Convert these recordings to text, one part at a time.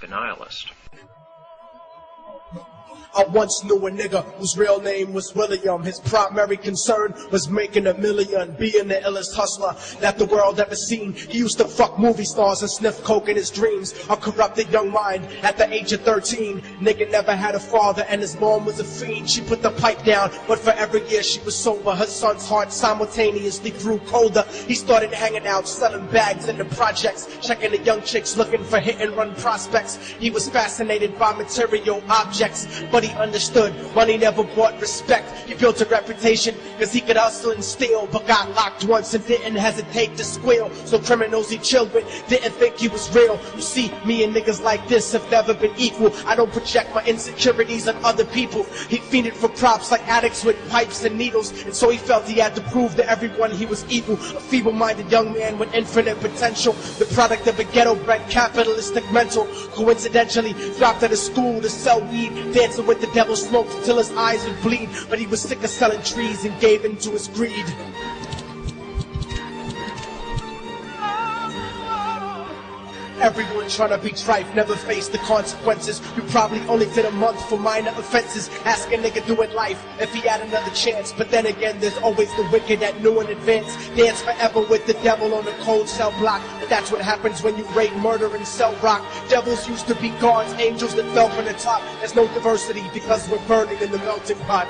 a nihilist. I once knew a nigga whose real name was William. His primary concern was making a million, being the illest hustler that the world ever seen. He used to fuck movie stars and sniff coke in his dreams. A corrupted young mind at the age of 13. Nigga never had a father and his mom was a fiend. She put the pipe down, but for every year she was sober, her son's heart simultaneously grew colder. He started hanging out, selling bags in the projects, checking the young chicks looking for hit and run prospects. He was fascinated by material objects, but he understood money never bought respect. He built a reputation because he could hustle and steal, but got locked once and didn't hesitate to squeal. So criminals he chilled with didn't think he was real. You see, me and niggas like this have never been equal. I don't project my insecurities on other people. He fiended for props like addicts with pipes and needles, and so he felt he had to prove to everyone he was evil. A feeble-minded young man with infinite potential, the product of a ghetto-bred capitalistic mental. Coincidentally dropped out of school to sell weed, dancing with the devil, smoked until his eyes would bleed. But he was sick of selling trees and gave in to his greed. Everyone trying to be trife never faced the consequences. You probably only did a month for minor offenses. Ask a nigga doing life if he had another chance. But then again, there's always the wicked that knew in advance. Dance forever with the devil on a cold cell block. But that's what happens when you rape, murder, and sell rock. Devils used to be gods, angels that fell from the top. There's no diversity because we're burning in the melting pot.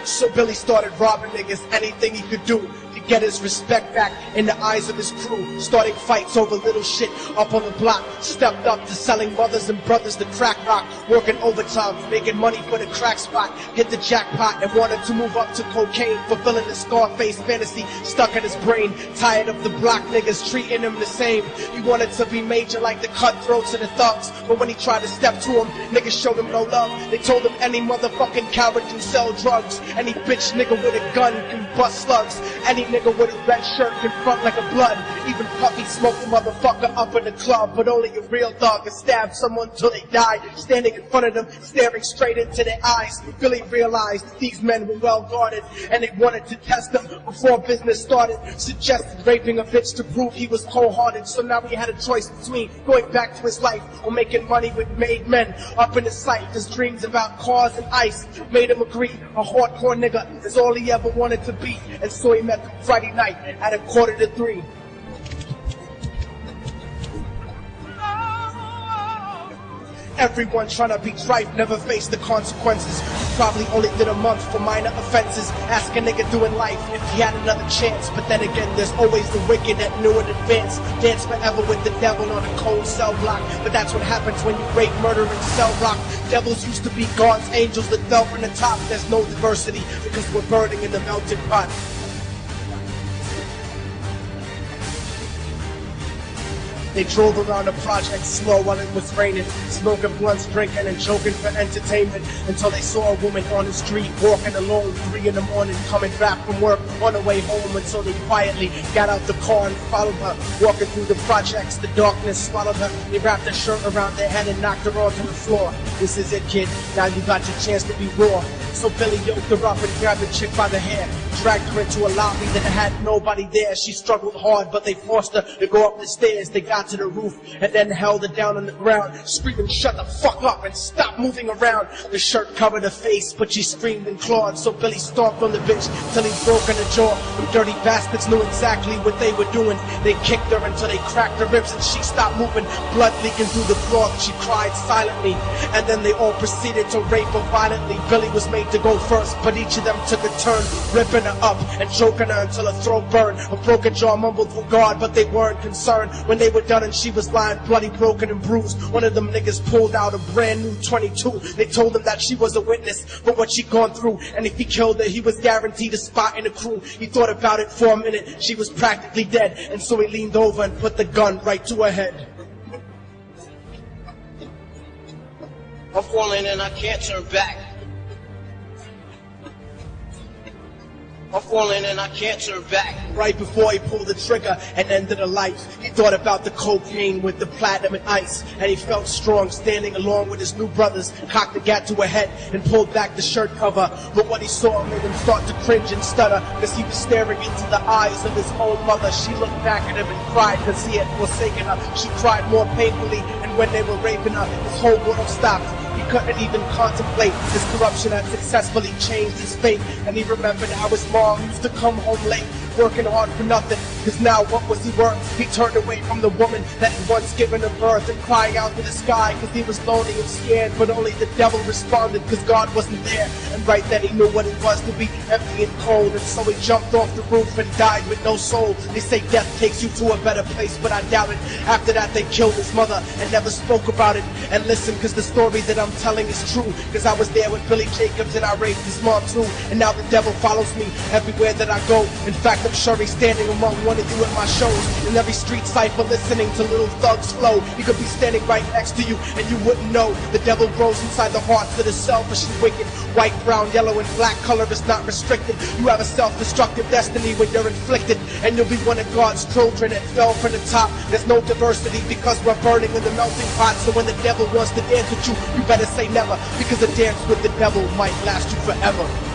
So Billy started robbing niggas, anything he could do to get his respect back in the eyes of his crew. Starting fights over little shit up on the block. Stepped up to selling mothers and brothers the crack rock. Working overtime, making money for the crack spot. Hit the jackpot and wanted to move up to cocaine. Fulfilling the Scarface fantasy stuck in his brain. Tired of the block niggas treating him the same. He wanted to be major like the cutthroats and the thugs. But when he tried to step to him, niggas showed him no love. They told him any motherfucking coward can sell drugs. Any bitch nigga with a gun can bust slugs. Any nigga with a red shirt can front like a blood. Even Puffy smoked the motherfucker up in the club. But only a real dog can stab someone till they die. Standing in front of them, staring straight into their eyes. Billy realized that these men were well guarded, and they wanted to test them before business started. Suggested raping a bitch to prove he was cold-hearted. So now he had a choice between going back to his life or making money with made men. Up in his sight, his dreams about cars and ice made him agree a hardcore nigga is all he ever wanted to be. And so he met them Friday night at 2:45. Everyone trying to be trife never faced the consequences. Probably only did a month for minor offenses. Ask a nigga doing life if he had another chance. But then again, there's always the wicked that knew in advance. Dance forever with the devil on a cold cell block. But that's what happens when you rape, murder, and sell rock. Devils used to be gods, angels that fell from the top. There's no diversity because we're burning in the melting pot. They drove around the project slow while it was raining, smoking blunts, drinking, and joking for entertainment, until they saw a woman on the street walking alone, 3 in the morning, coming back from work on her way home. Until they quietly got out the car and followed her, walking through the projects. The darkness swallowed her. They wrapped her shirt around their head and knocked her onto the floor. This is it, kid. Now you got your chance to be raw. So Billy yoked her up and grabbed the chick by the hair, dragged her into a lobby that had nobody there. She struggled hard, but they forced her to go up the stairs. They got to the roof and then held her down on the ground, screaming, "Shut the fuck up and stop moving around." The shirt covered her face, but she screamed and clawed. So Billy stomped on the bitch till he broke in her jaw. The dirty bastards knew exactly what they were doing. They kicked her until they cracked her ribs and she stopped moving, blood leaking through the cloth. She cried silently, and then they all proceeded to rape her violently. Billy was made to go first, but each of them took a turn, ripping her up and choking her until her throat burned. Her broken jaw mumbled for God, but they weren't concerned. When they were done and she was lying bloody, broken, and bruised, one of them niggas pulled out a brand new 22. They told him that she was a witness for what she'd gone through, and if he killed her, he was guaranteed a spot in the crew. He thought about it for a minute. She was practically dead, and so he leaned over and put the gun right to her head. I'm falling and I can't turn back. I'm falling and I can't turn back. Right before he pulled the trigger and ended a life, he thought about the cocaine with the platinum and ice, and he felt strong standing along with his new brothers, cocked the gat to a head and pulled back the shirt cover. But what he saw made him start to cringe and stutter, cause he was staring into the eyes of his own mother. She looked back at him and cried cause he had forsaken her. She cried more painfully, and when they were raping her, his whole world stopped. He couldn't even contemplate. His corruption had successfully changed his fate, and he remembered how his mom used to come home late, working hard for nothing, cause now what was he worth? He turned away from the woman that had once given him birth, and crying out to the sky cause he was lonely and scared, but only the devil responded cause God wasn't there. And right then he knew what it was to be empty and cold, and so he jumped off the roof and died with no soul. They say death takes you to a better place, but I doubt it. After that they killed his mother and never spoke about it. And listen, cause the story that I'm telling is true, cause I was there with Billy Jacobs and I raped his mom too. And now the devil follows me everywhere that I go. In fact, I'm sure he's standing among one of you at my shows, in every street cipher listening to Little Thug's flow. He could be standing right next to you and you wouldn't know. The devil grows inside the hearts that are selfish and wicked. White, brown, yellow, and black color is not restricted. You have a self-destructive destiny when you're inflicted, and you'll be one of God's children that fell from the top. There's no diversity because we're burning in the melting pot. So when the devil wants to dance with you, you better say never, because a dance with the devil might last you forever.